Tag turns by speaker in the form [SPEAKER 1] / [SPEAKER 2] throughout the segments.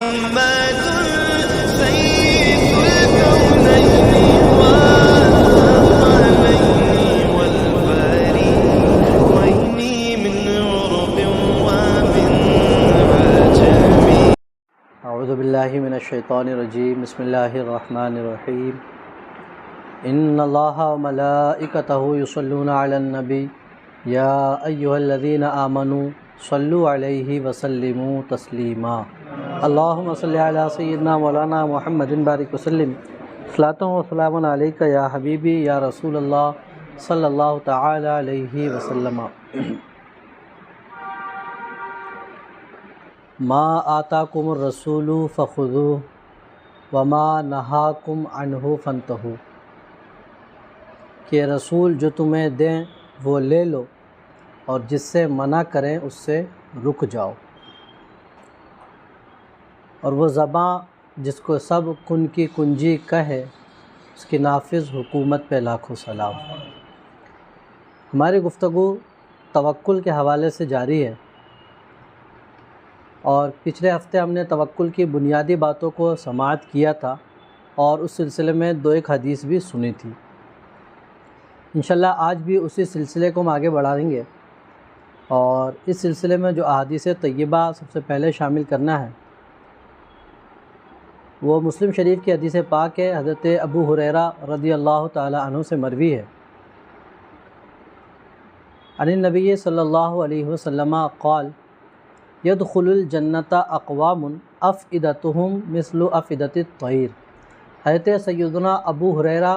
[SPEAKER 1] محمد سيف الكونين والثقلين والفريقين من عرب ومن عجم.
[SPEAKER 2] اعوذ باللہ من الشیطان الرجیم. بسم اللہ الرحمن الرحیم. ان اللہ وملائکتہ یصلون علی النبی یا ایہا الذین آمنوا صلوا علیہ وسلموا تسلیما. اللہم صلی علی سیدنا مولانا محمد بارک وسلم. صلاۃ و سلام علیک یا حبیبی یا رسول اللہ صلی اللہ تعالی علیہ وسلم. ما آتاکم الرسول فخذوہ وما نہاکم عنہ فانتہوا. کہ رسول جو تمہیں دیں وہ لے لو اور جس سے منع کریں اس سے رک جاؤ. اور وہ زباں جس کو سب کن کی کنجی کہے اس کی نافذ حکومت پہ لاکھوں سلام. ہماری گفتگو توکل کے حوالے سے جاری ہے اور پچھلے ہفتے ہم نے توکل کی بنیادی باتوں کو سماعت کیا تھا اور اس سلسلے میں 2-1 حدیث بھی سنی تھی. انشاءاللہ آج بھی اسی سلسلے کو ہم آگے بڑھائیں گے اور اس سلسلے میں جو احادیث طیبہ سب سے پہلے شامل کرنا ہے وہ مسلم شریف کی حدیث پاک ہے. حضرت ابو ہریرہ رضی اللہ تعالی عنہ سے مروی ہے. عن النبی صلی اللہ علیہ وسلم قال يدخل الجنت اقوام افئدتهم مثل افئدۃ الطیر. حضرت سیدنا ابو ہریرہ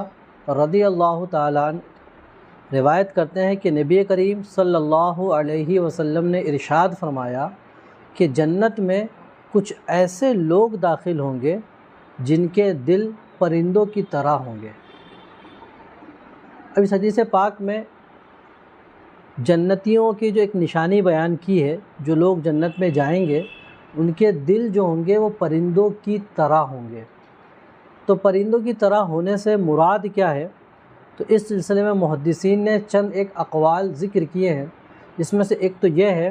[SPEAKER 2] رضی اللہ تعالیٰ عنہ روایت کرتے ہیں کہ نبی کریم صلی اللہ علیہ وسلم نے ارشاد فرمایا کہ جنت میں کچھ ایسے لوگ داخل ہوں گے جن کے دل پرندوں کی طرح ہوں گے. اب اس حدیث پاک میں جنتیوں کی جو ایک نشانی بیان کی ہے، جو لوگ جنت میں جائیں گے ان کے دل جو ہوں گے وہ پرندوں کی طرح ہوں گے. تو پرندوں کی طرح ہونے سے مراد کیا ہے؟ تو اس سلسلے میں محدثین نے چند ایک اقوال ذکر کیے ہیں، جس میں سے ایک تو یہ ہے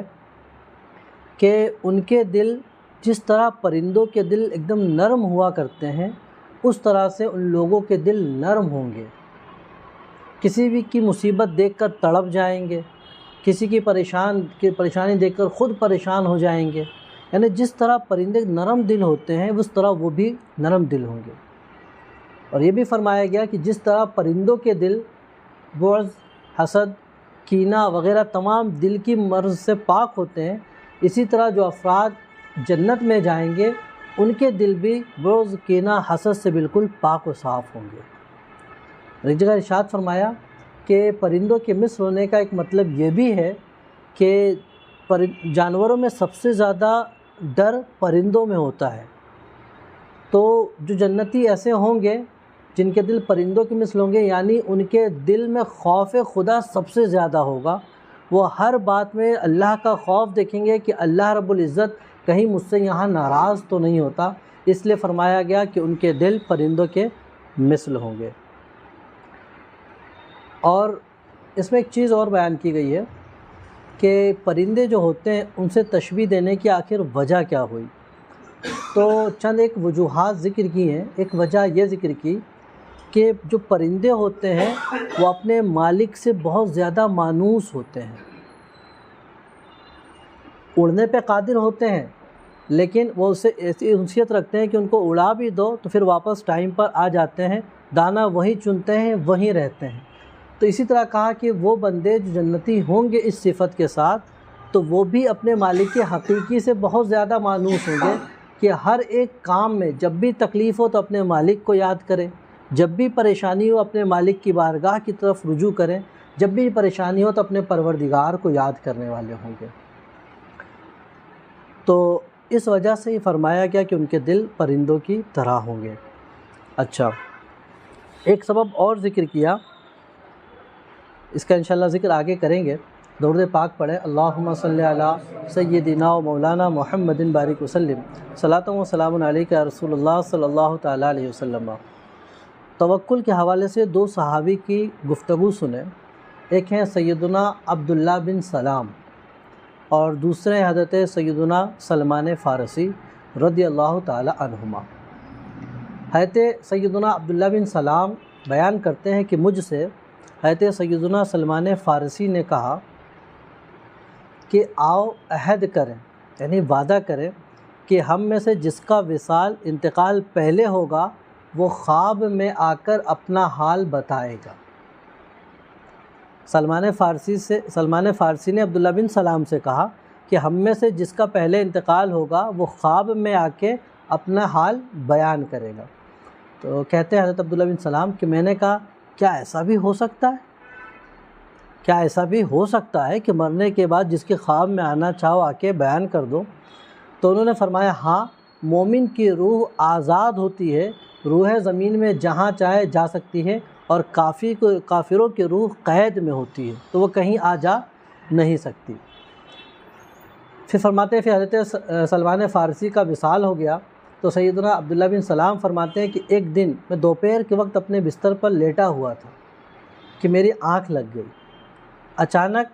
[SPEAKER 2] کہ ان کے دل جس طرح پرندوں کے دل ایک دم نرم ہوا کرتے ہیں اس طرح سے ان لوگوں کے دل نرم ہوں گے. کسی بھی کی مصیبت دیکھ کر تڑپ جائیں گے، کسی کی پریشانی دیکھ کر خود پریشان ہو جائیں گے. یعنی جس طرح پرندے نرم دل ہوتے ہیں اس طرح وہ بھی نرم دل ہوں گے. اور یہ بھی فرمایا گیا کہ جس طرح پرندوں کے دل بغض، حسد، کینہ وغیرہ تمام دل کی مرض سے پاک ہوتے ہیں، اسی طرح جو افراد جنت میں جائیں گے ان کے دل بھی بغض، کینہ، حسد سے بالکل پاک و صاف ہوں گے. ایک جگہ ارشاد فرمایا کہ پرندوں کے مثل ہونے کا ایک مطلب یہ بھی ہے کہ جانوروں میں سب سے زیادہ ڈر پرندوں میں ہوتا ہے. تو جو جنتی ایسے ہوں گے جن کے دل پرندوں کے مثل ہوں گے، یعنی ان کے دل میں خوف خدا سب سے زیادہ ہوگا. وہ ہر بات میں اللہ کا خوف دیکھیں گے کہ اللہ رب العزت کہیں مجھ سے یہاں ناراض تو نہیں ہوتا. اس لیے فرمایا گیا کہ ان کے دل پرندوں کے مثل ہوں گے. اور اس میں ایک چیز اور بیان کی گئی ہے کہ پرندے جو ہوتے ہیں ان سے تشبیہ دینے کی آخر وجہ کیا ہوئی. تو چند ایک وجوہات ذکر کی ہیں. ایک وجہ یہ ذکر کی کہ جو پرندے ہوتے ہیں وہ اپنے مالک سے بہت زیادہ مانوس ہوتے ہیں. اڑنے پہ قادر ہوتے ہیں لیکن وہ اسے ایسی انسیت رکھتے ہیں کہ ان کو اڑا بھی دو تو پھر واپس ٹائم پر آ جاتے ہیں، دانہ وہیں چنتے ہیں، وہیں رہتے ہیں. تو اسی طرح کہا کہ وہ بندے جو جنتی ہوں گے اس صفت کے ساتھ تو وہ بھی اپنے مالک کے حقیقی سے بہت زیادہ مانوس ہوں گے کہ ہر ایک کام میں جب بھی تکلیف ہو تو اپنے مالک کو یاد کریں، جب بھی پریشانی ہو اپنے مالک کی بارگاہ کی طرف رجوع کریں، جب بھی پریشانی ہو تو اپنے پروردگار کو یاد کرنے والے ہوں گے. تو اس وجہ سے ہی فرمایا گیا کہ ان کے دل پرندوں کی طرح ہوں گے. اچھا، ایک سبب اور ذکر کیا، اس کا انشاءاللہ ذکر آگے کریں گے. درود پاک پڑھیں. اللہم صلی علی سیدنا و مولانا محمد بارک وسلم. صلاۃ و سلام علیک یا رسول اللہ صلی اللہ تعالیٰ علیہ وسلم. توکل کے حوالے سے 2 صحابی کی گفتگو سنیں. ایک ہیں سیدنا عبداللہ بن سلام اور دوسرے حضرت سیدنا سلمان فارسی رضی اللہ تعالی عنہما۔ حضرت سیدنا عبداللہ بن سلام بیان کرتے ہیں کہ مجھ سے حضرت سیدنا سلمان فارسی نے کہا کہ آؤ عہد کریں، یعنی وعدہ کریں کہ ہم میں سے جس کا وصال انتقال پہلے ہوگا وہ خواب میں آ کر اپنا حال بتائے گا۔ سلمان فارسی نے عبداللہ بن سلام سے کہا کہ ہم میں سے جس کا پہلے انتقال ہوگا وہ خواب میں آ کے اپنا حال بیان کرے گا۔ تو کہتے ہیں حضرت عبداللہ بن سلام کہ میں نے کہا کیا ایسا بھی ہو سکتا ہے؟ کیا ایسا بھی ہو سکتا ہے کہ مرنے کے بعد جس کے خواب میں آنا چاہو آ کے بیان کر دو؟ تو انہوں نے فرمایا ہاں، مومن کی روح آزاد ہوتی ہے، روح زمین میں جہاں چاہے جا سکتی ہے، اور کافروں کی روح قید میں ہوتی ہے، تو وہ کہیں آ جا نہیں سکتی۔ پھر فرماتے ہیں پھر حضرت سلمان فارسی کا وصال ہو گیا تو سیدنا عبداللہ بن سلام فرماتے ہیں کہ ایک دن میں دوپہر کے وقت اپنے بستر پر لیٹا ہوا تھا کہ میری آنکھ لگ گئی۔ اچانک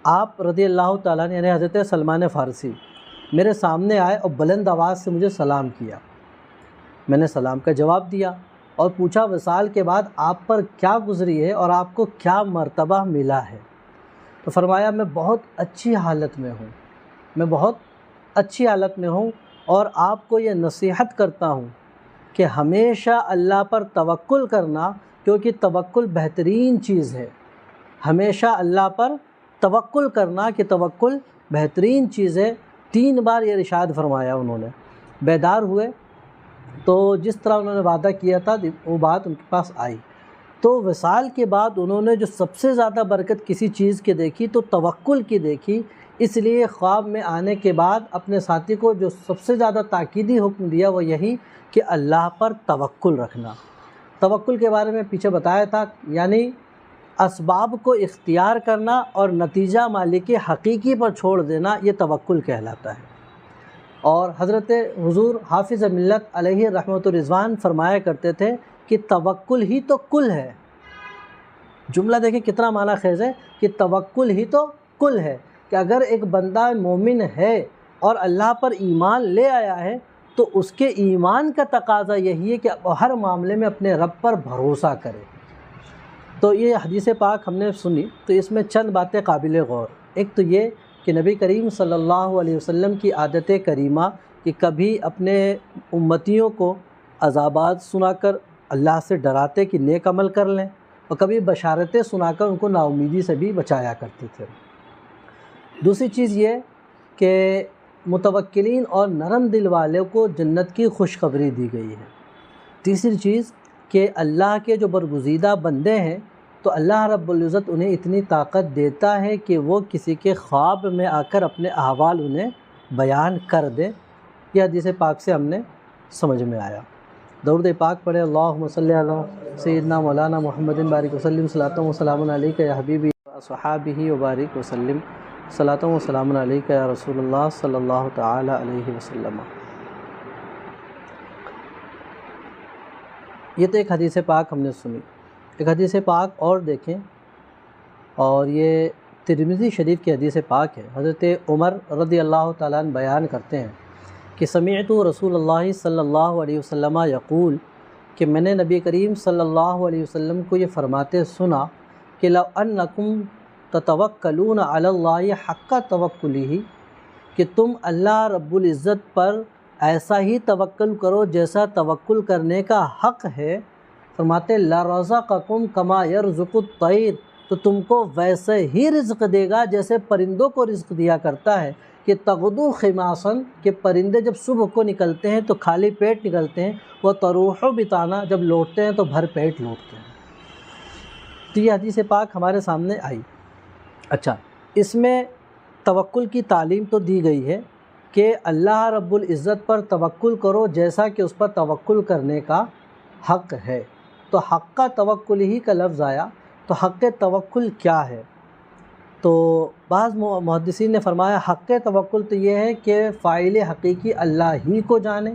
[SPEAKER 2] آپ رضی اللہ تعالیٰ نے، یعنی حضرت سلمان فارسی، میرے سامنے آئے اور بلند آواز سے مجھے سلام کیا۔ میں نے سلام کا جواب دیا اور پوچھا وصال کے بعد آپ پر کیا گزری ہے اور آپ کو کیا مرتبہ ملا ہے؟ تو فرمایا میں بہت اچھی حالت میں ہوں، میں بہت اچھی حالت میں ہوں، اور آپ کو یہ نصیحت کرتا ہوں کہ ہمیشہ اللہ پر توکل کرنا، کیونکہ توکل بہترین چیز ہے۔ ہمیشہ اللہ پر توکل کرنا کہ توکل بہترین چیز ہے۔ 3 بار یہ ارشاد فرمایا انہوں نے۔ بیدار ہوئے تو جس طرح انہوں نے وعدہ کیا تھا وہ بات ان کے پاس آئی۔ تو وصال کے بعد انہوں نے جو سب سے زیادہ برکت کسی چیز کی دیکھی تو توکل کی دیکھی، اس لیے خواب میں آنے کے بعد اپنے ساتھی کو جو سب سے زیادہ تاکیدی حکم دیا وہ یہی کہ اللہ پر توکل رکھنا۔ توکل کے بارے میں پیچھے بتایا تھا، یعنی اسباب کو اختیار کرنا اور نتیجہ مالک حقیقی پر چھوڑ دینا، یہ توکل کہلاتا ہے۔ اور حضرت حضور حافظ ملت علیہ رحمۃ الرضوان فرمایا کرتے تھے کہ توکل ہی تو کل ہے۔ جملہ دیکھیں کتنا معنی خیز ہے کہ توکل ہی تو کل ہے، کہ اگر ایک بندہ مومن ہے اور اللہ پر ایمان لے آیا ہے تو اس کے ایمان کا تقاضا یہی ہے کہ ہر معاملے میں اپنے رب پر بھروسہ کرے۔ تو یہ حدیث پاک ہم نے سنی تو اس میں چند باتیں قابل غور۔ ایک تو یہ کہ نبی کریم صلی اللہ علیہ وسلم کی عادت کریمہ کہ کبھی اپنے امتیوں کو عذابات سنا کر اللہ سے ڈراتے کہ نیک عمل کر لیں، اور کبھی بشارتیں سنا کر ان کو نا امیدی سے بھی بچایا کرتے تھے۔ دوسری چیز یہ کہ متوکلین اور نرم دل والوں کو جنت کی خوشخبری دی گئی ہے۔ تیسری چیز کہ اللہ کے جو برگزیدہ بندے ہیں تو اللہ رب العزت انہیں اتنی طاقت دیتا ہے کہ وہ کسی کے خواب میں آ کر اپنے احوال انہیں بیان کر دے۔ یہ حدیث پاک سے ہم نے سمجھ میں آیا۔ درود پاک پڑھے، اللہم صلی علی سیدنا مولانا محمد بارک وسلم، صلاۃ و سلام علیک یا حبیبی صحابہ وبارک وسلم، صلاۃ و سلام علیک یا رسول اللہ صلی اللہ تعالی علیہ وسلم۔ یہ تو ایک حدیث پاک ہم نے سنی۔ ایک حدیث پاک اور دیکھیں، اور یہ ترمذی شریف کی حدیث پاک ہے۔ حضرت عمر رضی اللہ تعالیٰ عنہ بیان کرتے ہیں کہ سمعت رسول اللہ صلی اللہ علیہ وسلم یقول، کہ میں نے نبی کریم صلی اللہ علیہ وسلم کو یہ فرماتے سنا کہ لو انکم تتوکلون علی اللہ حق توکلہ، کہ تم اللہ رب العزت پر ایسا ہی توکل کرو جیسا توکل کرنے کا حق ہے۔ فرماتے لرزقکم کما یرزق الطیر، تو تم کو ویسے ہی رزق دے گا جیسے پرندوں کو رزق دیا کرتا ہے، کہ تغدو خماصن، کہ پرندے جب صبح کو نکلتے ہیں تو خالی پیٹ نکلتے ہیں، وہ تروح بتانا، جب لوٹتے ہیں تو بھر پیٹ لوٹتے ہیں۔ تو یہ حدیث پاک ہمارے سامنے آئی۔ اچھا، اس میں توکل کی تعلیم تو دی گئی ہے کہ اللہ رب العزت پر توکل کرو جیسا کہ اس پر توکل کرنے کا حق ہے۔ تو حق کا توکل ہی کا لفظ آیا، تو حق توکل کیا ہے؟ تو بعض محدثین نے فرمایا حق توکل تو یہ ہے کہ فاعل حقیقی اللہ ہی کو جانے،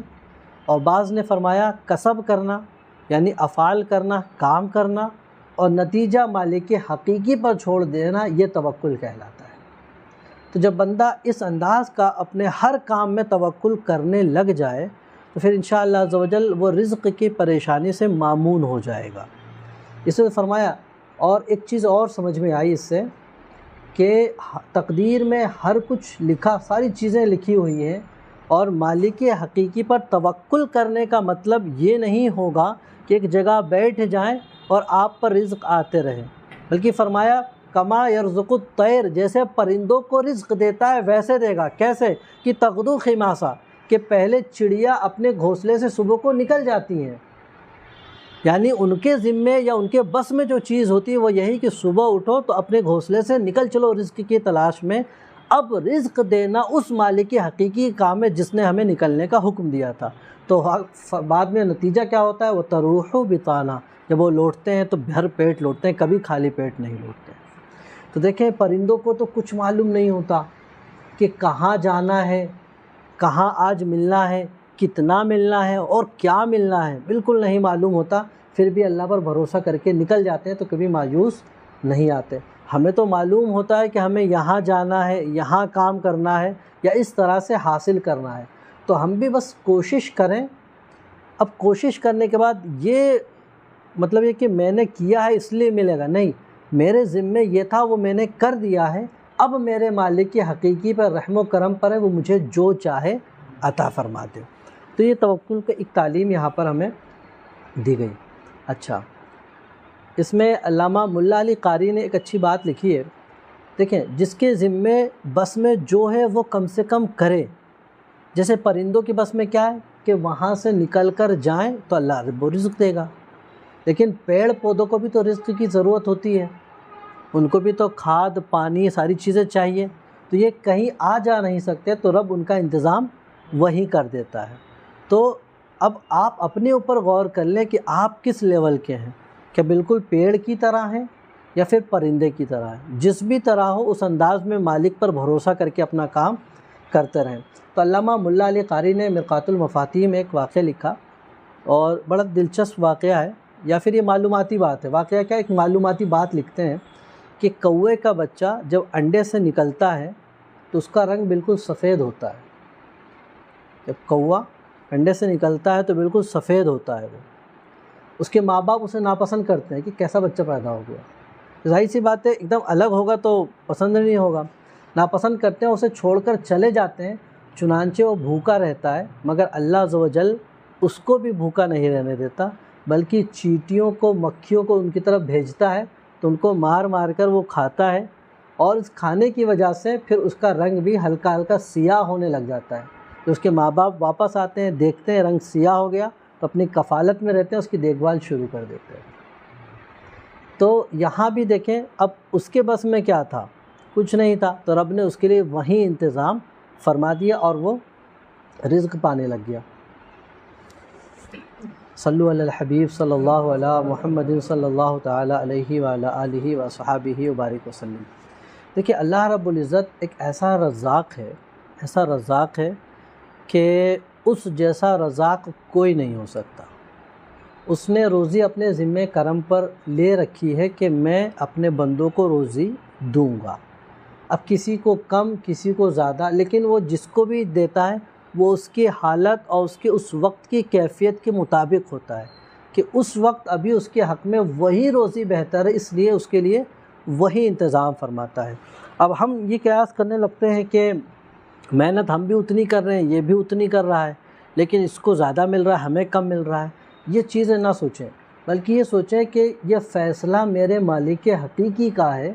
[SPEAKER 2] اور بعض نے فرمایا کسب کرنا، یعنی افعال کرنا، کام کرنا، اور نتیجہ مالک حقیقی پر چھوڑ دینا، یہ توکل کہلاتا ہے۔ تو جب بندہ اس انداز کا اپنے ہر کام میں توکل کرنے لگ جائے تو پھر انشاءاللہ عز و جل وہ رزق کی پریشانی سے مامون ہو جائے گا۔ اس نے فرمایا، اور ایک چیز اور سمجھ میں آئی اس سے کہ تقدیر میں ہر کچھ لکھا، ساری چیزیں لکھی ہوئی ہیں، اور مالک حقیقی پر توکل کرنے کا مطلب یہ نہیں ہوگا کہ ایک جگہ بیٹھ جائیں اور آپ پر رزق آتے رہے، بلکہ فرمایا کما یرزق الطیر، جیسے پرندوں کو رزق دیتا ہے ویسے دے گا۔ کیسے؟ کہ تغدو خماسا، کہ پہلے چڑیا اپنے گھونسلے سے صبح کو نکل جاتی ہیں، یعنی ان کے ذمے یا ان کے بس میں جو چیز ہوتی ہے وہ یہی کہ صبح اٹھو تو اپنے گھونسلے سے نکل چلو رزق کی تلاش میں۔ اب رزق دینا اس مالک حقیقی کام ہے جس نے ہمیں نکلنے کا حکم دیا تھا۔ تو بعد میں نتیجہ کیا ہوتا ہے؟ وہ تروح بطانہ، جب وہ لوٹتے ہیں تو بھر پیٹ لوٹتے ہیں، کبھی خالی پیٹ نہیں لوٹتے۔ تو دیکھیں پرندوں کو تو کچھ معلوم نہیں ہوتا کہ کہاں جانا ہے، کہاں آج ملنا ہے، کتنا ملنا ہے اور کیا ملنا ہے، بالکل نہیں معلوم ہوتا، پھر بھی اللہ پر بھروسہ کر کے نکل جاتے ہیں تو کبھی مایوس نہیں آتے۔ ہمیں تو معلوم ہوتا ہے کہ ہمیں یہاں جانا ہے، یہاں کام کرنا ہے یا اس طرح سے حاصل کرنا ہے، تو ہم بھی بس کوشش کریں۔ اب کوشش کرنے کے بعد یہ مطلب یہ کہ میں نے کیا ہے اس لیے ملے گا، نہیں، میرے ذمے یہ تھا وہ میں نے کر دیا ہے، اب میرے مالک کی حقیقی پر رحم و کرم پر ہے، وہ مجھے جو چاہے عطا فرما دے۔ تو یہ توکل کا ایک تعلیم یہاں پر ہمیں دی گئی۔ اچھا، اس میں علامہ ملا علی قاری نے ایک اچھی بات لکھی ہے، دیکھیں جس کے ذمے بس میں جو ہے وہ کم سے کم کرے۔ جیسے پرندوں کی بس میں کیا ہے کہ وہاں سے نکل کر جائیں تو اللہ رب و رزق دے گا، لیکن پیڑ پودوں کو بھی تو رزق کی ضرورت ہوتی ہے، ان کو بھی تو کھاد پانی ساری چیزیں چاہیے، تو یہ کہیں آ جا نہیں سکتے، تو رب ان کا انتظام وہی کر دیتا ہے۔ تو اب آپ اپنے اوپر غور کر لیں کہ آپ کس لیول کے ہیں، کہ بالکل پیڑ کی طرح ہیں یا پھر پرندے کی طرح ہیں۔ جس بھی طرح ہو اس انداز میں مالک پر بھروسہ کر کے اپنا کام کرتے رہیں۔ تو علامہ ملا علی قاری نے مرقات المفاتیح میں ایک واقعہ لکھا، اور بڑا دلچسپ واقعہ ہے، یا پھر یہ معلوماتی بات ہے۔ واقعہ کیا؟ ایک معلوماتی بات لکھتے ہیں کہ کوے کا بچہ جب انڈے سے نکلتا ہے تو اس کا رنگ بالکل سفید ہوتا ہے۔ جب کوا انڈے سے نکلتا ہے تو بالکل سفید ہوتا ہے، وہ اس کے ماں باپ اسے ناپسند کرتے ہیں کہ کیسا بچہ پیدا ہو گیا۔ ظاہر سی بات ہے ایک دم الگ ہوگا تو پسند نہیں ہوگا، ناپسند کرتے ہیں، اسے چھوڑ کر چلے جاتے ہیں، چنانچہ وہ بھوکا رہتا ہے، مگر اللہ عز و جل اس کو بھی بھوکا نہیں رہنے دیتا، بلکہ چیٹیوں کو مکھیوں کو ان کی طرف بھیجتا ہے تو ان کو مار مار کر وہ کھاتا ہے، اور اس کھانے کی وجہ سے پھر اس کا رنگ بھی ہلکا ہلکا سیاہ ہونے لگ جاتا ہے۔ تو اس کے ماں باپ واپس آتے ہیں، دیکھتے ہیں رنگ سیاہ ہو گیا تو اپنی کفالت میں رہتے ہیں، اس کی دیکھ بھال شروع کر دیتے ہیں۔ تو یہاں بھی دیکھیں اب اس کے بس میں کیا تھا؟ کچھ نہیں تھا، تو رب نے اس کے لیے وہیں انتظام فرما دیا اور وہ رزق پانے لگ گیا۔ صلو علی الحبیب صلی اللہ علیہ محمد صلی اللہ تعالی علیہ وعلی آلہ وصحابہ وبارک وسلم۔ دیکھیے اللہ رب العزت ایک ایسا رزاق ہے کہ اس جیسا رزاق کوئی نہیں ہو سکتا۔ اس نے روزی اپنے ذمہ کرم پر لے رکھی ہے کہ میں اپنے بندوں کو روزی دوں گا، اب کسی کو کم کسی کو زیادہ، لیکن وہ جس کو بھی دیتا ہے وہ اس کی حالت اور اس کے اس وقت کی کیفیت کے مطابق ہوتا ہے، کہ اس وقت ابھی اس کے حق میں وہی روزی بہتر ہے، اس لیے اس کے لیے وہی انتظام فرماتا ہے۔ اب ہم یہ قیاس کرنے لگتے ہیں کہ محنت ہم بھی اتنی کر رہے ہیں، یہ بھی اتنی کر رہا ہے، لیکن اس کو زیادہ مل رہا ہے ہمیں کم مل رہا ہے، یہ چیزیں نہ سوچیں، بلکہ یہ سوچیں کہ یہ فیصلہ میرے مالک حقیقی کا ہے،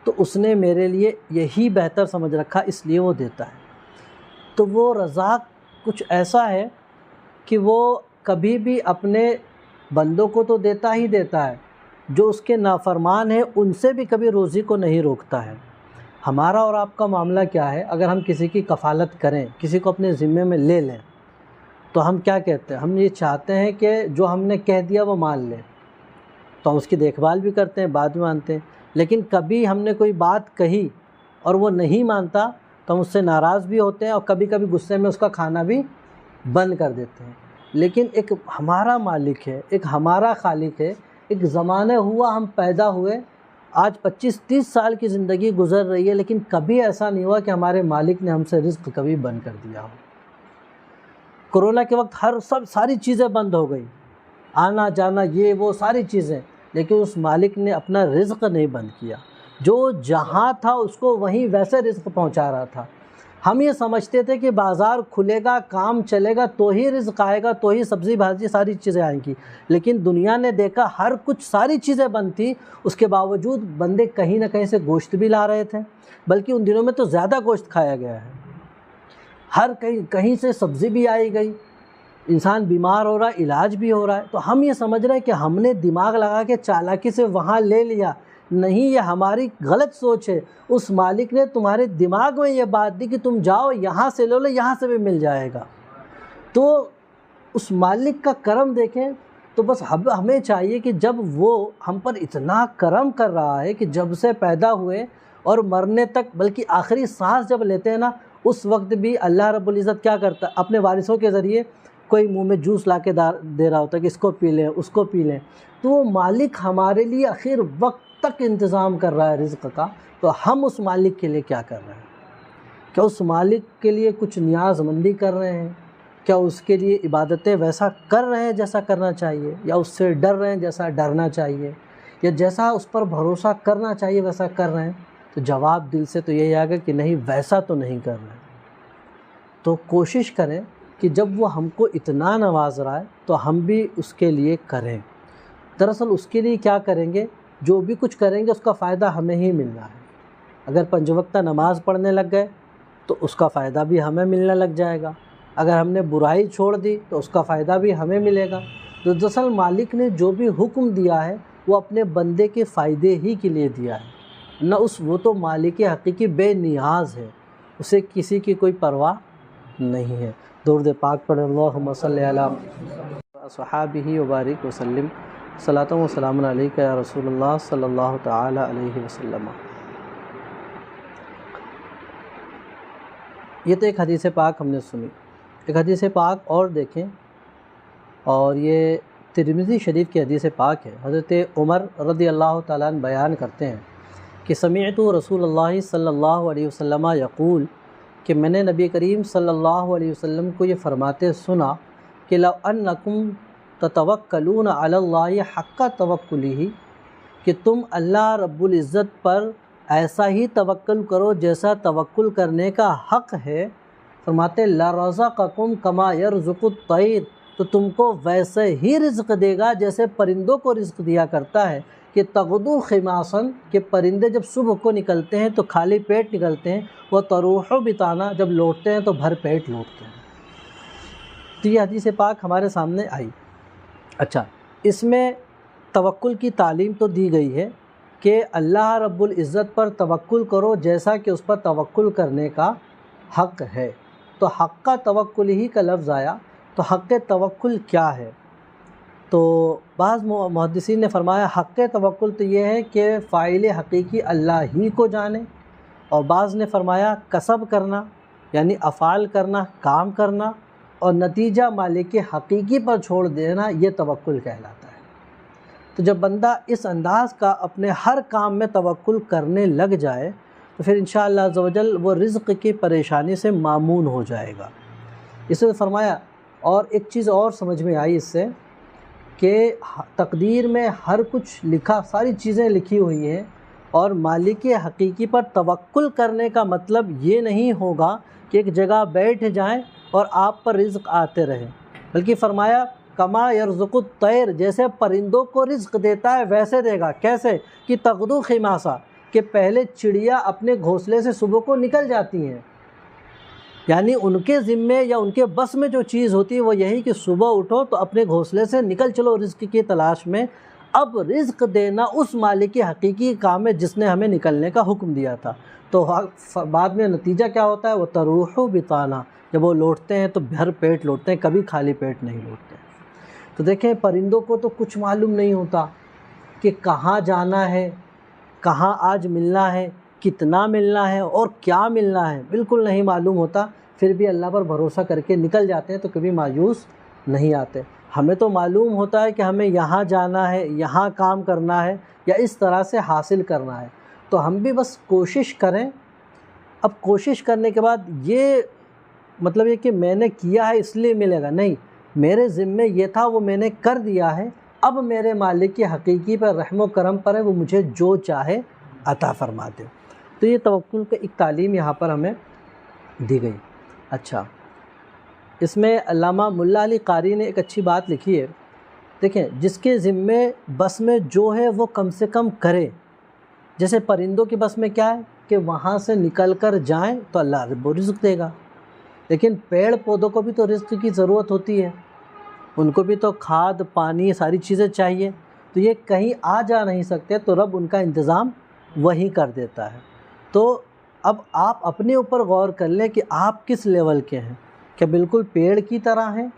[SPEAKER 2] تو اس نے میرے لیے یہی بہتر سمجھ رکھا، اس لیے وہ دیتا ہے۔ تو وہ رزاق کچھ ایسا ہے کہ وہ کبھی بھی اپنے بندوں کو تو دیتا ہی دیتا ہے، جو اس کے نافرمان ہیں ان سے بھی کبھی روزی کو نہیں روکتا ہے۔ ہمارا اور آپ کا معاملہ کیا ہے؟ اگر ہم کسی کی کفالت کریں، کسی کو اپنے ذمے میں لے لیں، تو ہم کیا کہتے ہیں؟ ہم یہ چاہتے ہیں کہ جو ہم نے کہہ دیا وہ مان لیں، تو ہم اس کی دیکھ بھال بھی کرتے ہیں، بات بھی مانتے ہیں، لیکن کبھی ہم نے کوئی بات کہی اور وہ نہیں مانتا تو ہم اس سے ناراض بھی ہوتے ہیں، اور کبھی کبھی غصے میں اس کا کھانا بھی بند کر دیتے ہیں۔ لیکن ایک ہمارا مالک ہے، ایک ہمارا خالق ہے، ایک زمانہ ہوا ہم پیدا ہوئے آج 25-30 سال کی زندگی گزر رہی ہے، لیکن کبھی ایسا نہیں ہوا کہ ہمارے مالک نے ہم سے رزق کبھی بند کر دیا ہو۔ کرونا کے وقت ساری چیزیں بند ہو گئی، آنا جانا یہ وہ ساری چیزیں، لیکن اس مالک نے اپنا رزق نہیں بند کیا۔ جو جہاں تھا اس کو وہیں ویسے رزق پہنچا رہا تھا۔ ہم یہ سمجھتے تھے کہ بازار کھلے گا، کام چلے گا تو ہی رزق آئے گا، تو ہی سبزی بھاجی ساری چیزیں آئیں گی، لیکن دنیا نے دیکھا ہر کچھ ساری چیزیں بند تھی، اس کے باوجود بندے کہیں نہ کہیں سے گوشت بھی لا رہے تھے، بلکہ ان دنوں میں تو زیادہ گوشت کھایا گیا ہے، ہر کہیں سے سبزی بھی آئی گئی، انسان بیمار ہو رہا ہے، علاج بھی ہو رہا ہے۔ تو ہم یہ سمجھ رہے ہیں کہ ہم نے دماغ لگا کے چالاکی سے وہاں لے لیا، نہیں، یہ ہماری غلط سوچ ہے۔ اس مالک نے تمہارے دماغ میں یہ بات دی کہ تم جاؤ یہاں سے لے لو، یہاں سے بھی مل جائے گا۔ تو اس مالک کا کرم دیکھیں، تو بس ہمیں چاہیے کہ جب وہ ہم پر اتنا کرم کر رہا ہے کہ جب سے پیدا ہوئے اور مرنے تک، بلکہ آخری سانس جب لیتے ہیں نا، اس وقت بھی اللہ رب العزت کیا کرتا ہے، اپنے وارثوں کے ذریعے کوئی منہ میں جوس لا کے دے رہا ہوتا ہے کہ اس کو پی لیں، اس کو پی لیں۔ تو وہ مالک ہمارے لیے آخر وقت تک انتظام کر رہا ہے رزق کا، تو ہم اس مالک کے لیے کیا کر رہے ہیں؟ کیا اس مالک کے لیے کچھ نیاز مندی کر رہے ہیں؟ کیا اس کے لیے عبادتیں ویسا کر رہے ہیں جیسا کرنا چاہیے، یا اس سے ڈر رہے ہیں جیسا ڈرنا چاہیے، یا جیسا اس پر بھروسہ کرنا چاہیے ویسا کر رہے ہیں؟ تو جواب دل سے تو یہی آئے گا کہ نہیں، ویسا تو نہیں کر رہے۔ تو کوشش کریں کہ جب وہ ہم کو اتنا نواز رہا ہے تو ہم بھی اس کے لیے کریں۔ دراصل اس کے لیے کیا کریں گے، جو بھی کچھ کریں گے اس کا فائدہ ہمیں ہی ملنا ہے۔ اگر 5 وقتہ نماز پڑھنے لگ گئے تو اس کا فائدہ بھی ہمیں ملنے لگ جائے گا، اگر ہم نے برائی چھوڑ دی تو اس کا فائدہ بھی ہمیں ملے گا۔ تو دراصل مالک نے جو بھی حکم دیا ہے وہ اپنے بندے کے فائدے ہی کے لیے دیا ہے، نہ وہ تو مالک حقیقی بے نیاز ہے، اسے کسی کی کوئی پرواہ نہیں ہے۔ درود پاک پڑھ، اللہم صلی علی صحابہ وبارک وسلم، صلاۃ و سلام علیک یا رسول اللہ صلی اللہ تعالی علیہ وسلم۔ یہ تو ایک حدیث پاک ہم نے سنی، ایک حدیث پاک اور دیکھیں، اور یہ ترمذی شریف کی حدیث پاک ہے۔ حضرت عمر رضی اللہ تعالیٰ عنہ بیان کرتے ہیں کہ سمعت رسول اللہ صلی اللہ علیہ وسلم یقول، کہ میں نے نبی کریم صلی اللہ علیہ وسلم کو یہ فرماتے سنا کہ لو انکم تتوکلون علی اللہ حق توکلہ، کہ تم اللہ رب العزت پر ایسا ہی توکل کرو جیسا توکل کرنے کا حق ہے، فرماتے لرزقکم کما یرزق الطیر، تو تم کو ویسے ہی رزق دے گا جیسے پرندوں کو رزق دیا کرتا ہے، کہ تغدو خماصن، کہ پرندے جب صبح کو نکلتے ہیں تو خالی پیٹ نکلتے ہیں، وہ تروح بطانا، جب لوٹتے ہیں تو بھر پیٹ لوٹتے ہیں۔ تو یہ حدیث پاک ہمارے سامنے آئی۔ اچھا، اس میں توکل کی تعلیم تو دی گئی ہے کہ اللہ رب العزت پر توکل کرو جیسا کہ اس پر توکل کرنے کا حق ہے۔ تو حق کا توکل ہی کا لفظ آیا، تو حق توکل کیا ہے؟ تو بعض محدثین نے فرمایا حق توکل تو یہ ہے کہ فاعل حقیقی اللہ ہی کو جانے، اور بعض نے فرمایا کسب کرنا، یعنی افعال کرنا، کام کرنا، اور نتیجہ مالک حقیقی پر چھوڑ دینا، یہ توکل کہلاتا ہے۔ تو جب بندہ اس انداز کا اپنے ہر کام میں توکل کرنے لگ جائے تو پھر انشاءاللہ عز و جل وہ رزق کی پریشانی سے مامون ہو جائے گا۔ اس نے فرمایا، اور ایک چیز اور سمجھ میں آئی اس سے، کہ تقدیر میں ہر کچھ لکھا، ساری چیزیں لکھی ہوئی ہیں، اور مالک حقیقی پر توکل کرنے کا مطلب یہ نہیں ہوگا کہ ایک جگہ بیٹھ جائیں اور آپ پر رزق آتے رہے، بلکہ فرمایا کما یرزق الطیر، جیسے پرندوں کو رزق دیتا ہے ویسے دے گا۔ کیسے؟ کہ تغدو خماسا، کہ پہلے چڑیا اپنے گھونسلے سے صبح کو نکل جاتی ہیں، یعنی ان کے ذمے یا ان کے بس میں جو چیز ہوتی ہے وہ یہی کہ صبح اٹھو تو اپنے گھونسلے سے نکل چلو رزق کی تلاش میں۔ اب رزق دینا اس مالک حقیقی کام ہے جس نے ہمیں نکلنے کا حکم دیا تھا۔ تو بعد میں نتیجہ کیا ہوتا ہے؟ وہ تروح بطانا، جب وہ لوٹتے ہیں تو بھر پیٹ لوٹتے ہیں، کبھی خالی پیٹ نہیں لوٹتے۔ تو دیکھیں پرندوں کو تو کچھ معلوم نہیں ہوتا کہ کہاں جانا ہے، کہاں آج ملنا ہے، کتنا ملنا ہے اور کیا ملنا ہے، بالکل نہیں معلوم ہوتا، پھر بھی اللہ پر بھروسہ کر کے نکل جاتے ہیں تو کبھی مایوس نہیں آتے۔ ہمیں تو معلوم ہوتا ہے کہ ہمیں یہاں جانا ہے، یہاں کام کرنا ہے یا اس طرح سے حاصل کرنا ہے، تو ہم بھی بس کوشش کریں۔ اب کوشش کرنے کے بعد یہ مطلب یہ کہ میں نے کیا ہے اس لیے ملے گا، نہیں، میرے ذمے یہ تھا وہ میں نے کر دیا ہے، اب میرے مالک کی حقیقی پر رحم و کرم پر ہے، وہ مجھے جو چاہے عطا فرما دے۔ تو یہ توکل کا ایک تعلیم یہاں پر ہمیں دی گئی۔ اچھا، اس میں علامہ ملا علی قاری نے ایک اچھی بات لکھی ہے، دیکھیں، جس کے ذمے بس میں جو ہے وہ کم سے کم کرے۔ جیسے پرندوں کی بس میں کیا ہے کہ وہاں سے نکل کر جائیں تو اللہ رب و رزق دے گا، لیکن پیڑ پودوں کو بھی تو رزق کی ضرورت ہوتی ہے، ان کو بھی تو کھاد پانی ساری چیزیں چاہیے، تو یہ کہیں آ جا نہیں سکتے، تو رب ان کا انتظام وہی کر دیتا ہے۔ تو اب آپ اپنے اوپر غور کر لیں کہ آپ کس لیول کے ہیں، کہ بالکل پیڑ کی طرح ہیں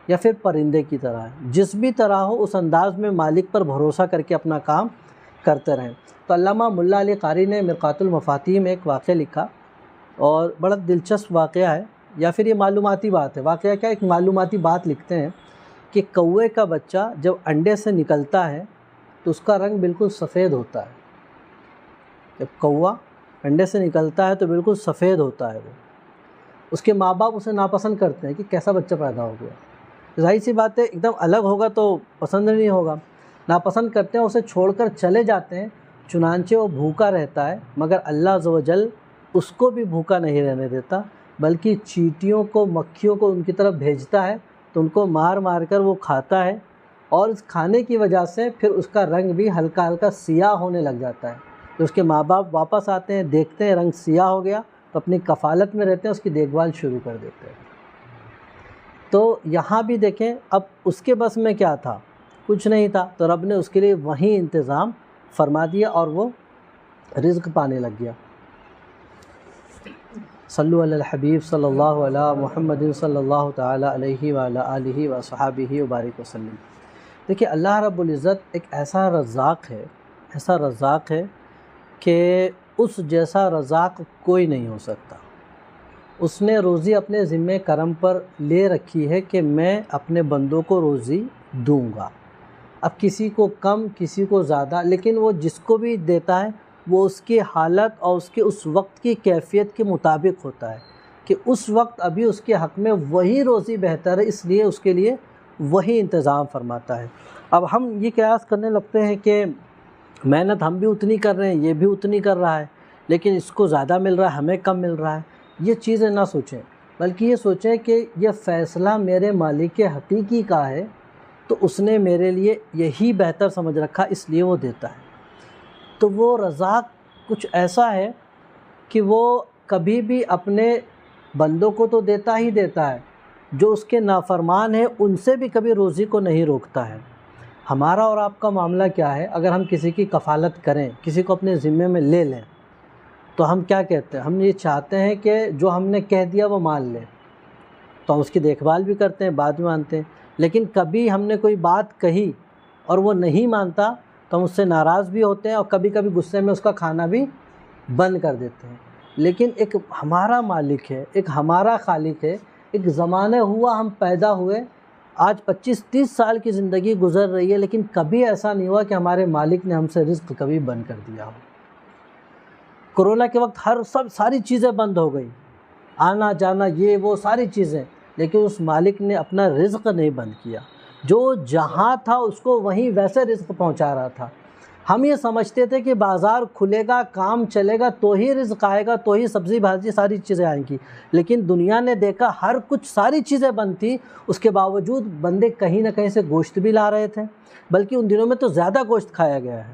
[SPEAKER 2] یا پھر پرندے کی طرح ہیں۔ جس بھی طرح ہو اس انداز میں مالک پر بھروسہ کر کے اپنا کام کرتے رہیں۔ تو علامہ ملا علی قاری نے مرقات المفاتیح میں ایک واقعہ لکھا، اور بڑا دلچسپ واقعہ ہے، یا پھر یہ معلوماتی بات ہے۔ واقعہ کیا، ایک معلوماتی بات لکھتے ہیں کہ کوے کا بچہ جب انڈے سے نکلتا ہے تو اس کا رنگ بالکل سفید ہوتا ہے۔ جب کوا انڈے سے نکلتا ہے تو بالکل سفید ہوتا ہے وہ۔ اس کے ماں باپ اسے ناپسند کرتے ہیں کہ کیسا بچہ پیدا ہو گیا، ظاہر سی بات ہے ایک دم الگ ہوگا تو پسند نہیں ہوگا، ناپسند کرتے ہیں، اسے چھوڑ کر چلے جاتے ہیں، چنانچہ وہ بھوکا رہتا ہے، مگر اللہ عز و جل اس کو بھی بھوکا نہیں رہنے دیتا، بلکہ چیٹیوں کو مکھیوں کو ان کی طرف بھیجتا ہے، تو ان کو مار مار کر وہ کھاتا ہے، اور اس کھانے کی وجہ سے پھر اس کا رنگ بھی ہلکا ہلکا سیاہ ہونے لگ جاتا ہے۔ تو اس کے ماں باپ واپس آتے ہیں، دیکھتے ہیں رنگ سیاہ ہو گیا، تو اپنی کفالت میں رہتے ہیں، اس کی دیکھ بھال شروع کر دیتے ہیں۔ تو یہاں بھی دیکھیں، اب اس کے بس میں کیا تھا، کچھ نہیں تھا، تو رب نے اس کے لیے وہیں انتظام فرما دیا اور وہ رزق پانے لگ گیا۔ صلو علی الحبیب صلی اللہ علیہ محمد صلی اللہ تعالی علیہ وعلی آلہ وصحابہ وبارک وسلم۔ دیکھیے، اللہ رب العزت ایک ایسا رزاق ہے کہ اس جیسا رزاق کوئی نہیں ہو سکتا۔ اس نے روزی اپنے ذمہ کرم پر لے رکھی ہے کہ میں اپنے بندوں کو روزی دوں گا، اب کسی کو کم کسی کو زیادہ، لیکن وہ جس کو بھی دیتا ہے وہ اس کی حالت اور اس کے اس وقت کی کیفیت کے مطابق ہوتا ہے، کہ اس وقت ابھی اس کے حق میں وہی روزی بہتر ہے، اس لیے اس کے لیے وہی انتظام فرماتا ہے۔ اب ہم یہ قیاس کرنے لگتے ہیں کہ محنت ہم بھی اتنی کر رہے ہیں، یہ بھی اتنی کر رہا ہے، لیکن اس کو زیادہ مل رہا ہے، ہمیں کم مل رہا ہے، یہ چیزیں نہ سوچیں، بلکہ یہ سوچیں کہ یہ فیصلہ میرے مالک حقیقی کا ہے، تو اس نے میرے لیے یہی بہتر سمجھ رکھا، اس لیے وہ دیتا ہے۔ تو وہ رزاق کچھ ایسا ہے کہ وہ کبھی بھی اپنے بندوں کو تو دیتا ہی دیتا ہے، جو اس کے نافرمان ہیں ان سے بھی کبھی روزی کو نہیں روکتا ہے۔ ہمارا اور آپ کا معاملہ کیا ہے، اگر ہم کسی کی کفالت کریں، کسی کو اپنے ذمے میں لے لیں، تو ہم کیا کہتے ہیں، ہم یہ چاہتے ہیں کہ جو ہم نے کہہ دیا وہ مان لیں، تو ہم اس کی دیکھ بھال بھی کرتے ہیں، بعد میں مانتے ہیں، لیکن کبھی ہم نے کوئی بات کہی اور وہ نہیں مانتا تو ہم اس سے ناراض بھی ہوتے ہیں، اور کبھی کبھی غصے میں اس کا کھانا بھی بند کر دیتے ہیں۔ لیکن ایک ہمارا مالک ہے، ایک ہمارا خالق ہے، ایک زمانہ ہوا ہم پیدا ہوئے، آج 25-30 سال کی زندگی گزر رہی ہے، لیکن کبھی ایسا نہیں ہوا کہ ہمارے مالک نے ہم سے رزق کبھی بند کر دیا ہو۔ کرونا کے وقت ساری چیزیں بند ہو گئی، آنا جانا یہ وہ ساری چیزیں، لیکن اس مالک نے اپنا رزق نہیں بند کیا، جو جہاں تھا اس کو وہیں ویسے رزق پہنچا رہا تھا۔ ہم یہ سمجھتے تھے کہ بازار کھلے گا، کام چلے گا تو ہی رزق آئے گا، تو ہی سبزی بھاجی ساری چیزیں آئیں گی، لیکن دنیا نے دیکھا ہر کچھ ساری چیزیں بند تھی، اس کے باوجود بندے کہیں نہ کہیں سے گوشت بھی لا رہے تھے، بلکہ ان دنوں میں تو زیادہ گوشت کھایا گیا ہے،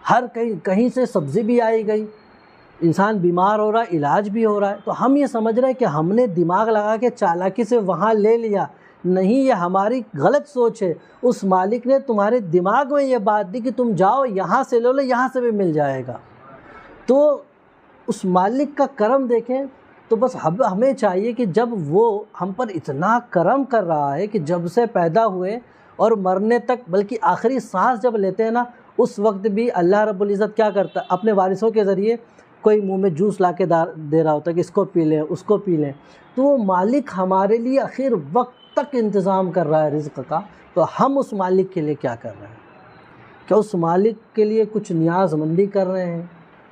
[SPEAKER 2] ہر کہیں سے سبزی بھی آئی گئی، انسان بیمار ہو رہا ہے، علاج بھی ہو رہا ہے۔ تو ہم یہ سمجھ رہے ہیں کہ ہم نے دماغ لگا کے چالاکی سے وہاں لے لیا، نہیں، یہ ہماری غلط سوچ ہے۔ اس مالک نے تمہارے دماغ میں یہ بات دی کہ تم جاؤ یہاں سے لو، یہاں سے بھی مل جائے گا۔ تو اس مالک کا کرم دیکھیں، تو بس ہمیں چاہیے کہ جب وہ ہم پر اتنا کرم کر رہا ہے کہ جب سے پیدا ہوئے اور مرنے تک، بلکہ آخری سانس جب لیتے ہیں نا، اس وقت بھی اللہ رب العزت کیا کرتا ہے، اپنے وارثوں کے ذریعے کوئی منہ میں جوس لا کے دے رہا ہوتا ہے کہ اس کو پی لیں اس کو پی لیں، تو وہ مالک ہمارے لیے آخر وقت تک انتظام کر رہا ہے رزق کا، تو ہم اس مالک کے لیے کیا کر رہے ہیں؟ کیا اس مالک کے لیے کچھ نیاز مندی کر رہے ہیں؟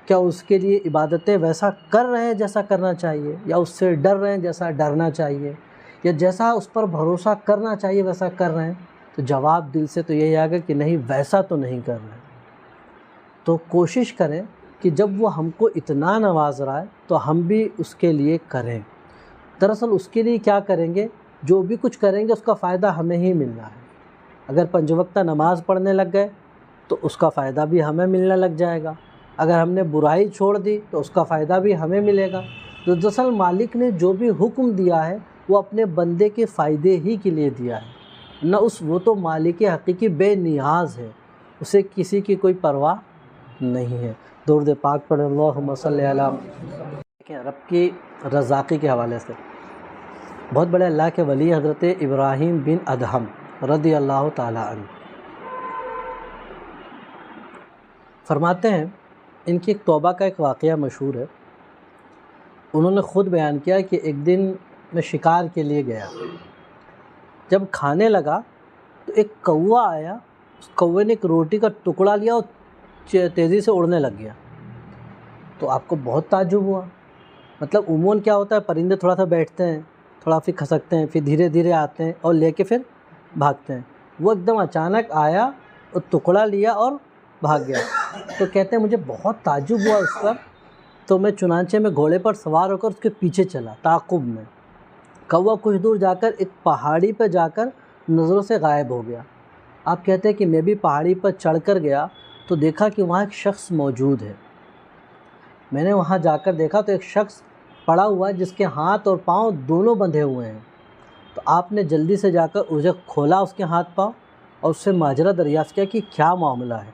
[SPEAKER 2] کیا اس کے لیے عبادتیں ویسا کر رہے ہیں جیسا کرنا چاہیے، یا اس سے ڈر رہے ہیں جیسا ڈرنا چاہیے، یا جیسا اس پر بھروسہ کرنا چاہیے ویسا کر رہے ہیں؟ تو جواب دل سے تو یہی آئے گا کہ نہیں، ویسا تو نہیں کر رہے ہیں۔ تو کوشش کریں کہ جب وہ ہم کو اتنا نواز رہا ہے تو ہم بھی اس کے لیے کریں۔ دراصل اس کے لیے کیا کریں گے؟ جو بھی کچھ کریں گے اس کا فائدہ ہمیں ہی ملنا ہے۔ اگر 5 وقتہ نماز پڑھنے لگ گئے تو اس کا فائدہ بھی ہمیں ملنے لگ جائے گا، اگر ہم نے برائی چھوڑ دی تو اس کا فائدہ بھی ہمیں ملے گا۔ تو دراصل مالک نے جو بھی حکم دیا ہے وہ اپنے بندے کے فائدے ہی کے لیے دیا ہے، نہ وہ تو مالک حقیقی بے نیاز ہے، اسے کسی کی کوئی پرواہ نہیں ہے۔ درود پاک پڑھ اللہم صلی علی رب کی رزاقی کے حوالے سے بہت بڑے اللہ کے ولی حضرت ابراہیم بن ادہم رضی اللہ تعالی عنہ فرماتے ہیں، ان کی ایک توبہ کا ایک واقعہ مشہور ہے۔ انہوں نے خود بیان کیا کہ ایک دن میں شکار کے لیے گیا، جب کھانے لگا تو ایک کوا آیا، اس کوے نے ایک روٹی کا ٹکڑا لیا اور تیزی سے اڑنے لگ گیا۔ تو آپ کو بہت تعجب ہوا، مطلب عموماً کیا ہوتا ہے، پرندے تھوڑا سا بیٹھتے ہیں، تھوڑا پھر کھسکتے ہیں، پھر دھیرے دھیرے آتے ہیں اور لے کے پھر بھاگتے ہیں۔ وہ ایک دم اچانک آیا اور ٹکڑا لیا اور بھاگ گیا۔ تو کہتے ہیں مجھے بہت تعجب ہوا اس پر، تو میں چنانچہ میں گھوڑے پر سوار ہو کر اس کے پیچھے چلا تعاقب میں۔ کوا کچھ دور جا کر ایک پہاڑی پہ جا کر نظروں سے غائب ہو گیا۔ آپ کہتے ہیں کہ میں بھی پہاڑی پر چڑھ کر گیا تو دیکھا کہ وہاں ایک شخص موجود ہے۔ میں نے وہاں جا کر دیکھا تو ایک شخص پڑا ہوا ہے جس کے ہاتھ اور پاؤں دونوں بندھے ہوئے ہیں۔ تو آپ نے جلدی سے جا کر اسے کھولا، اس کے ہاتھ پاؤں، اور اس سے ماجرا دریافت کیا کہ کیا معاملہ ہے۔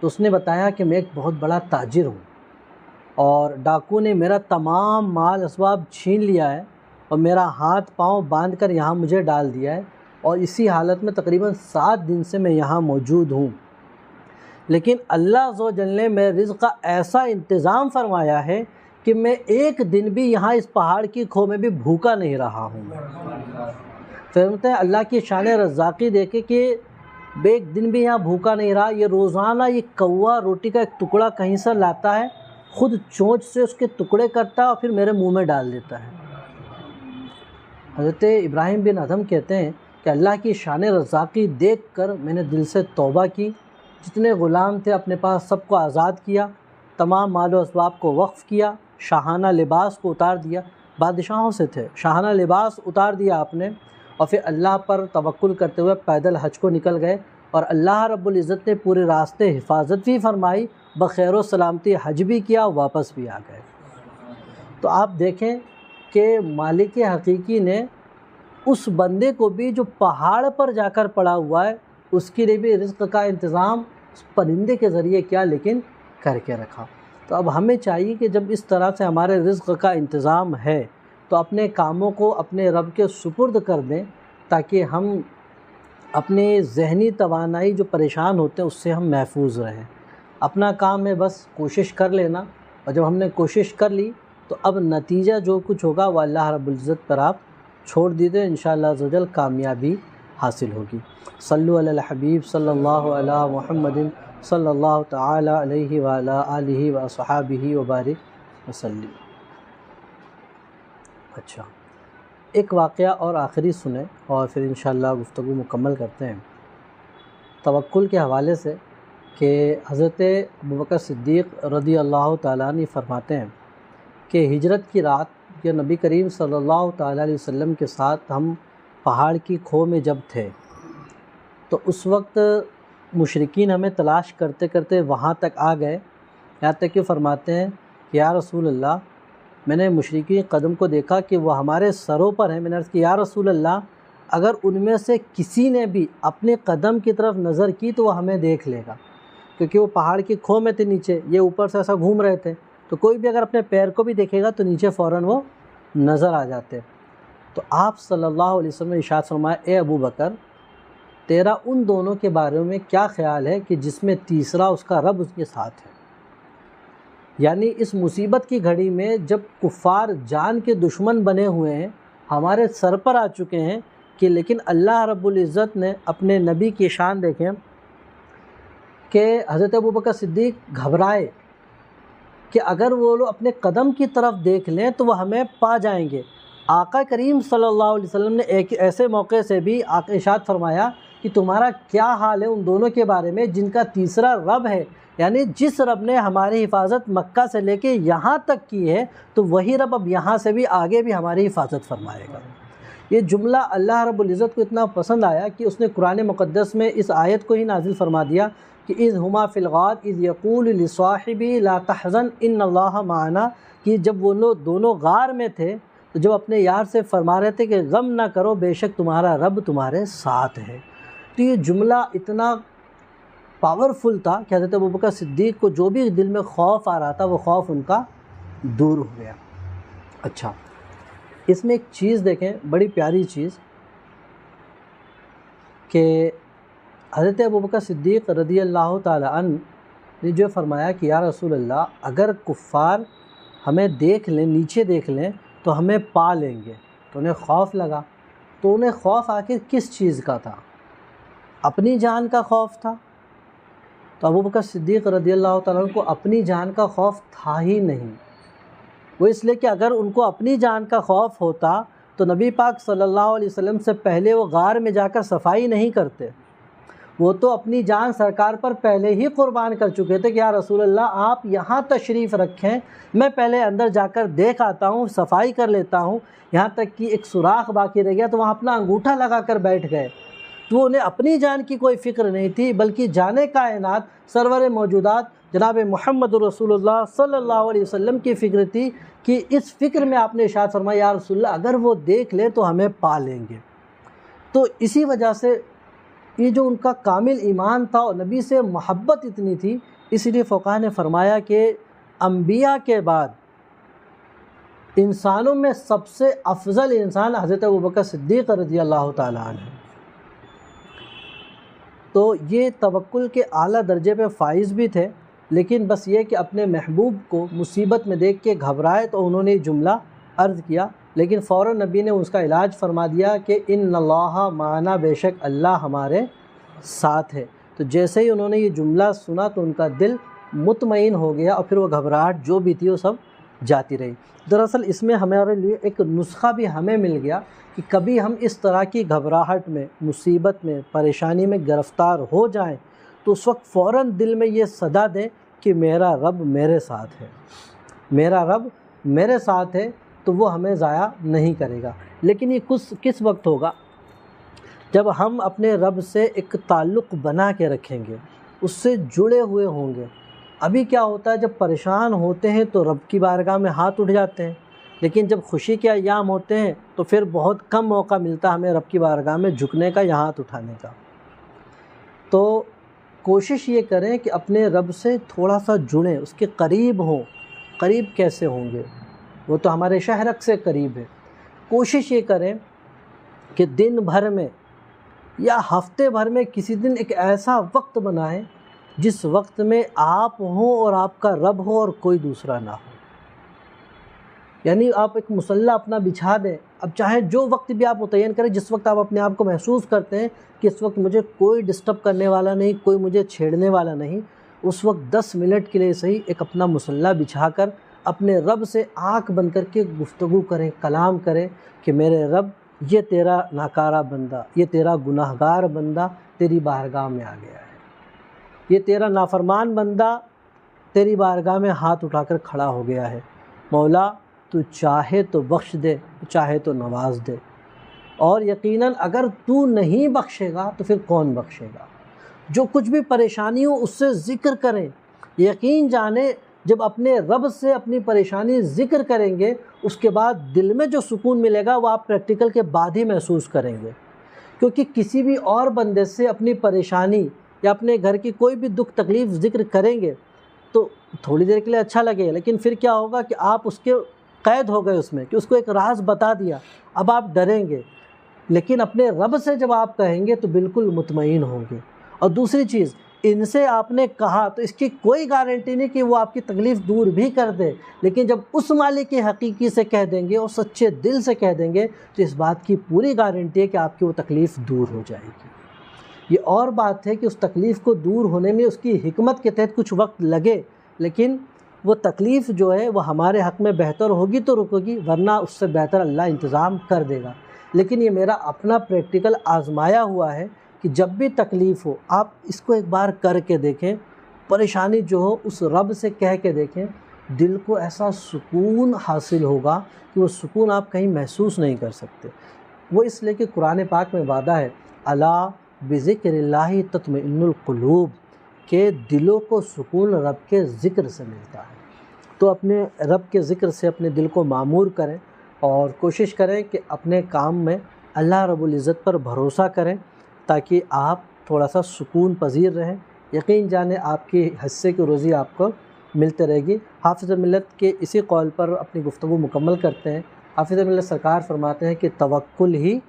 [SPEAKER 2] تو اس نے بتایا کہ میں ایک بہت بڑا تاجر ہوں اور ڈاکو نے میرا تمام مال اسباب چھین لیا ہے اور میرا ہاتھ پاؤں باندھ کر یہاں مجھے ڈال دیا ہے، اور اسی حالت میں تقریباً 7 دن سے میں یہاں موجود ہوں۔ لیکن اللہ عز و جل نے میرے رزق کا ایسا انتظام فرمایا ہے کہ میں ایک دن بھی یہاں اس پہاڑ کی کھو میں بھی بھوکا نہیں رہا ہوں۔ فرماتے ہیں اللہ کی شان رزاقی دیکھے کہ بے ایک دن بھی یہاں بھوکا نہیں رہا۔ یہ روزانہ یہ کوا روٹی کا ایک ٹکڑا کہیں سے لاتا ہے، خود چونچ سے اس کے ٹکڑے کرتا ہے اور پھر میرے منہ میں ڈال دیتا ہے۔ حضرت ابراہیم بن ادہم کہتے ہیں کہ اللہ کی شان رزاقی دیکھ کر میں نے دل سے توبہ کی، جتنے غلام تھے اپنے پاس سب کو آزاد کیا، تمام مال و اسباب کو وقف کیا، شاہانہ لباس کو اتار دیا، بادشاہوں سے تھے، شاہانہ لباس اتار دیا آپ نے، اور پھر اللہ پر توکل کرتے ہوئے پیدل حج کو نکل گئے، اور اللہ رب العزت نے پورے راستے حفاظت بھی فرمائی، بخیر و سلامتی حج بھی کیا، واپس بھی آ گئے۔ تو آپ دیکھیں کہ مالک حقیقی نے اس بندے کو بھی جو پہاڑ پر جا کر پڑا ہوا ہے، اس کے لیے بھی رزق کا انتظام اس پرندے کے ذریعے کیا لیکن کر کے رکھا۔ تو اب ہمیں چاہیے کہ جب اس طرح سے ہمارے رزق کا انتظام ہے تو اپنے کاموں کو اپنے رب کے سپرد کر دیں، تاکہ ہم اپنے ذہنی توانائی جو پریشان ہوتے ہیں اس سے ہم محفوظ رہیں۔ اپنا کام ہے بس کوشش کر لینا، اور جب ہم نے کوشش کر لی تو اب نتیجہ جو کچھ ہوگا وہ اللہ رب العزت پر آپ چھوڑ دیتے، انشاءاللہ عز و جل کامیابی حاصل ہوگی۔ صلو علی الحبیب صلی اللہ علی محمد صلی اللہ تعالی علیہ وعلی آلہ وصحابہ وبارک وسلم۔ اچھا، ایک واقعہ اور آخری سنیں اور پھر انشاءاللہ گفتگو مکمل کرتے ہیں۔ توکل کے حوالے سے کہ حضرت ابوبکر صدیق رضی اللہ تعالیٰ عنہ فرماتے ہیں کہ ہجرت کی رات کہ نبی کریم صلی اللہ تعالیٰ علیہ وسلم کے ساتھ ہم پہاڑ کی کھو میں جب تھے تو اس وقت مشرکین ہمیں تلاش کرتے کرتے وہاں تک آ گئے، یہاں تک کہ فرماتے ہیں کہ یا رسول اللہ، میں نے مشرکین قدم کو دیکھا کہ وہ ہمارے سروں پر ہیں۔ میں نے عرض کی یا رسول اللہ، اگر ان میں سے کسی نے بھی اپنے قدم کی طرف نظر کی تو وہ ہمیں دیکھ لے گا، کیونکہ وہ پہاڑ کی کھو میں تھے نیچے، یہ اوپر سے ایسا گھوم رہے تھے، تو کوئی بھی اگر اپنے پیر کو بھی دیکھے گا تو نیچے فوراً وہ نظر آ جاتے۔ تو آپ صلی اللہ علیہ وسلم نے ارشاد فرمایا، اے ابو بکر، تیرا ان دونوں کے بارے میں کیا خیال ہے کہ جس میں تیسرا اس کا رب اس کے ساتھ ہے؟ یعنی اس مصیبت کی گھڑی میں جب کفار جان کے دشمن بنے ہوئے ہیں، ہمارے سر پر آ چکے ہیں، کہ لیکن اللہ رب العزت نے اپنے نبی کی شان دیکھیں کہ حضرت ابوبکر صدیق گھبرائے کہ اگر وہ لوگ اپنے قدم کی طرف دیکھ لیں تو وہ ہمیں پا جائیں گے۔ آقا کریم صلی اللہ علیہ وسلم نے ایک ایسے موقع سے بھی ارشاد فرمایا کہ تمہارا کیا حال ہے ان دونوں کے بارے میں جن کا تیسرا رب ہے، یعنی جس رب نے ہماری حفاظت مکہ سے لے کے یہاں تک کی ہے تو وہی رب اب یہاں سے بھی آگے بھی ہماری حفاظت فرمائے گا۔ یہ جملہ اللہ رب العزت کو اتنا پسند آیا کہ اس نے قرآن مقدس میں اس آیت کو ہی نازل فرما دیا کہ اذ ہما فی الغار اذ یقول لصاحبی لا تحزن ان اللہ معنا، کہ جب وہ لوگ دونوں غار میں تھے تو جب اپنے یار سے فرما رہے تھے کہ غم نہ کرو بے شک تمہارا رب تمہارے ساتھ ہے۔ تو یہ جملہ اتنا پاورفل تھا کہ حضرت ابوبکر صدیق کو جو بھی دل میں خوف آ رہا تھا وہ خوف ان کا دور ہو گیا۔ اچھا، اس میں ایک چیز دیکھیں، بڑی پیاری چیز، کہ حضرت ابوبکر صدیق رضی اللہ تعالی عنہ نے جو فرمایا کہ یا رسول اللہ اگر کفار ہمیں دیکھ لیں، نیچے دیکھ لیں تو ہمیں پا لیں گے، تو انہیں خوف لگا۔ تو انہیں خوف آخر کس چیز کا تھا؟ اپنی جان کا خوف تھا۔ تو ابوبکر صدیق رضی اللہ تعالیٰ عنہ کو اپنی جان کا خوف تھا ہی نہیں۔ وہ اس لیے کہ اگر ان کو اپنی جان کا خوف ہوتا تو نبی پاک صلی اللہ علیہ وسلم سے پہلے وہ غار میں جا کر صفائی نہیں کرتے۔ وہ تو اپنی جان سرکار پر پہلے ہی قربان کر چکے تھے کہ یا رسول اللہ آپ یہاں تشریف رکھیں، میں پہلے اندر جا کر دیکھ آتا ہوں، صفائی کر لیتا ہوں، یہاں تک کہ ایک سوراخ باقی رہ گیا تو وہاں اپنا انگوٹھا لگا کر بیٹھ گئے۔ تو انہیں اپنی جان کی کوئی فکر نہیں تھی، بلکہ جان کائنات سرور موجودات جناب محمد رسول اللہ صلی اللہ علیہ وسلم کی فکر تھی، کہ اس فکر میں آپ نے ارشاد فرمایا یا رسول اللہ اگر وہ دیکھ لیں تو ہمیں پا لیں گے۔ تو اسی وجہ سے یہ جو ان کا کامل ایمان تھا اور نبی سے محبت اتنی تھی، اس لیے فقہاء نے فرمایا کہ انبیاء کے بعد انسانوں میں سب سے افضل انسان حضرت ابوبکر صدیق رضی اللہ تعالیٰ عنہ۔ تو یہ توکل کے اعلیٰ درجے پہ فائز بھی تھے، لیکن بس یہ کہ اپنے محبوب کو مصیبت میں دیکھ کے گھبرائے تو انہوں نے یہ جملہ عرض کیا، لیکن فوراً نبی نے اس کا علاج فرما دیا کہ ان اللہ معنا، بے شک اللہ ہمارے ساتھ ہے۔ تو جیسے ہی انہوں نے یہ جملہ سنا تو ان کا دل مطمئن ہو گیا اور پھر وہ گھبراہٹ جو بھی تھی وہ سب جاتی رہی۔ دراصل اس میں ہمارے لیے ایک نسخہ بھی ہمیں مل گیا کہ کبھی ہم اس طرح کی گھبراہٹ میں، مصیبت میں، پریشانی میں گرفتار ہو جائیں تو اس وقت فوراً دل میں یہ صدا دیں کہ میرا رب میرے ساتھ ہے، میرا رب میرے ساتھ ہے، تو وہ ہمیں ضائع نہیں کرے گا۔ لیکن یہ کس وقت ہوگا؟ جب ہم اپنے رب سے ایک تعلق بنا کے رکھیں گے، اس سے جڑے ہوئے ہوں گے۔ ابھی کیا ہوتا ہے، جب پریشان ہوتے ہیں تو رب کی بارگاہ میں ہاتھ اٹھ جاتے ہیں، لیکن جب خوشی کے ایام ہوتے ہیں تو پھر بہت کم موقع ملتا ہے ہمیں رب کی بارگاہ میں جھکنے کا یا ہاتھ اٹھانے کا۔ تو کوشش یہ کریں کہ اپنے رب سے تھوڑا سا جڑیں، اس کے قریب ہوں۔ قریب کیسے ہوں گے؟ وہ تو ہمارے شہرک سے قریب ہے۔ کوشش یہ کریں کہ دن بھر میں یا ہفتے بھر میں کسی دن ایک ایسا وقت بنائیں جس وقت میں آپ ہوں اور آپ کا رب ہو اور کوئی دوسرا نہ ہو۔ یعنی آپ ایک مصلی اپنا بچھا دیں، اب چاہے جو وقت بھی آپ متعین کریں، جس وقت آپ اپنے آپ کو محسوس کرتے ہیں کہ اس وقت مجھے کوئی ڈسٹرب کرنے والا نہیں، کوئی مجھے چھیڑنے والا نہیں، اس وقت 10 منٹ کے لیے صحیح ایک اپنا مصلی بچھا کر اپنے رب سے آنکھ بند کر کے گفتگو کریں، کلام کریں کہ میرے رب یہ تیرا ناکارہ بندہ، یہ تیرا گناہگار بندہ تیری بارگاہ میں آ گیا ہے، یہ تیرا نافرمان بندہ تیری بارگاہ میں ہاتھ اٹھا کر کھڑا ہو گیا ہے۔ مولا تو چاہے تو بخش دے، چاہے تو نواز دے، اور یقیناً اگر تو نہیں بخشے گا تو پھر کون بخشے گا۔ جو کچھ بھی پریشانی ہو اس سے ذکر کریں، یقین جانیں جب اپنے رب سے اپنی پریشانی ذکر کریں گے اس کے بعد دل میں جو سکون ملے گا وہ آپ پریکٹیکل کے بعد ہی محسوس کریں گے، کیونکہ کسی بھی اور بندے سے اپنی پریشانی یا اپنے گھر کی کوئی بھی دکھ تکلیف ذکر کریں گے تو تھوڑی دیر کے لیے اچھا لگے، لیکن پھر کیا ہوگا کہ آپ اس کے قید ہو گئے اس میں، کہ اس کو ایک راز بتا دیا، اب آپ ڈریں گے۔ لیکن اپنے رب سے جب آپ کہیں گے تو بالکل مطمئن ہوں گے۔ اور دوسری چیز، ان سے آپ نے کہا تو اس کی کوئی گارنٹی نہیں کہ وہ آپ کی تکلیف دور بھی کر دے، لیکن جب اس مالک حقیقی سے کہہ دیں گے اور سچے دل سے کہہ دیں گے تو اس بات کی پوری گارنٹی ہے کہ آپ کی وہ تکلیف دور ہو جائے گی۔ یہ اور بات ہے کہ اس تکلیف کو دور ہونے میں اس کی حکمت کے تحت کچھ وقت لگے، لیکن وہ تکلیف جو ہے وہ ہمارے حق میں بہتر ہوگی تو رکے گی، ورنہ اس سے بہتر اللہ انتظام کر دے گا۔ لیکن یہ میرا اپنا پریکٹیکل آزمایا ہوا ہے کہ جب بھی تکلیف ہو آپ اس کو ایک بار کر کے دیکھیں، پریشانی جو ہو اس رب سے کہہ کے دیکھیں، دل کو ایسا سکون حاصل ہوگا کہ وہ سکون آپ کہیں محسوس نہیں کر سکتے۔ وہ اس لیے کہ قرآن پاک میں وعدہ ہے الا بذکر اللہ تطمئن القلوب، کہ دلوں کو سکون رب کے ذکر سے ملتا ہے۔ تو اپنے رب کے ذکر سے اپنے دل کو معمور کریں اور کوشش کریں کہ اپنے کام میں اللہ رب العزت پر بھروسہ کریں تاکہ آپ تھوڑا سا سکون پذیر رہیں۔ یقین جانیں آپ کی حصے کی روزی آپ کو ملتے رہے گی۔ حافظ ملت کے اسی قول پر اپنی گفتگو مکمل کرتے ہیں۔ حافظ ملت سرکار فرماتے ہیں کہ توکل ہی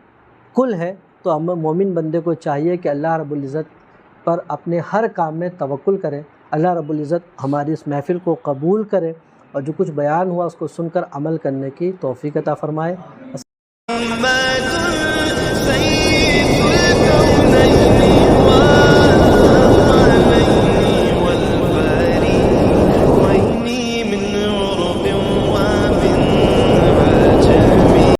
[SPEAKER 2] کل ہے، تو ہم مومن بندے کو چاہیے کہ اللہ رب العزت پر اپنے ہر کام میں توکل کریں۔ اللہ رب العزت ہماری اس محفل کو قبول کرے اور جو کچھ بیان ہوا اس کو سن کر عمل کرنے کی توفیق عطا فرمائے۔